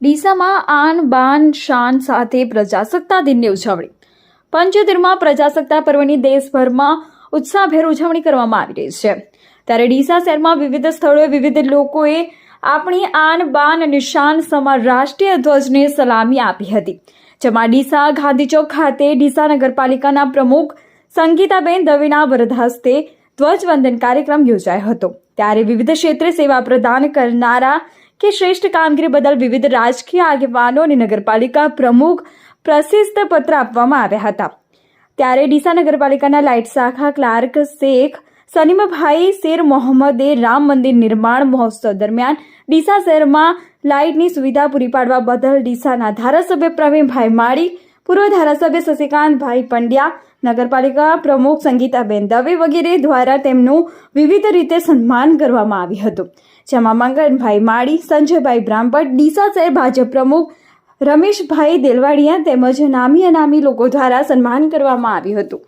ડીસામાં આન બાન શાન સાથે પ્રજાસત્તાક દિનની ઉજવણી. પંચોતેરમાં પ્રજાસત્તાક પર્વની દેશભરમાં ઉત્સાહભેર ઉજવણી કરવામાં આવી રહી છે. ત્યારે ડીસા શહેરમાં વિવિધ સ્થળોએ વિવિધ લોકોએ આપણી આન બાન અને શાન સમા રાષ્ટ્રીય ધ્વજને સલામી આપી હતી. જેમાં ડીસા ગાંધીચોક ખાતે ડીસા નગરપાલિકાના પ્રમુખ સંગીતાબેન દવેના વરદ હસ્તે ધ્વજવંદન કાર્યક્રમ યોજાયો હતો. ત્યારે વિવિધ ક્ષેત્રે સેવા પ્રદાન કરનારા કે શ્રેષ્ઠ કામગીરી બદલ વિવિધ રાજકીય આગેવાનો અને નગરપાલિકા પ્રમુખ પ્રશસ્તિ પત્ર આપવામાં આવ્યા હતા. ત્યારે ડીસા નગરપાલિકાના લાઇટ શાખા ક્લાર્ક શેખ સલીમભાઈ શેર મોહમ્મદે રામ મંદિર નિર્માણ મહોત્સવ દરમિયાન ડીસા શહેરમાં લાઇટની સુવિધા પૂરી પાડવા બદલ ડીસાના ધારાસભ્ય પ્રવીણભાઈ માળી, પૂર્વ ધારાસભ્ય શશિકાંતભાઈ પંડ્યા, નગરપાલિકા પ્રમુખ સંગીતાબેન દવે વગેરે દ્વારા તેમનું વિવિધ રીતે સન્માન કરવામાં આવ્યું હતું. જેમાં મંગળભાઈ માળી, સંજયભાઈ બ્રાહ્મણ, ડીસા શહેર ભાજપ પ્રમુખ રમેશભાઈ દેલવાડિયા તેમજ નામી અનામી લોકો દ્વારા સન્માન કરવામાં આવ્યું હતું.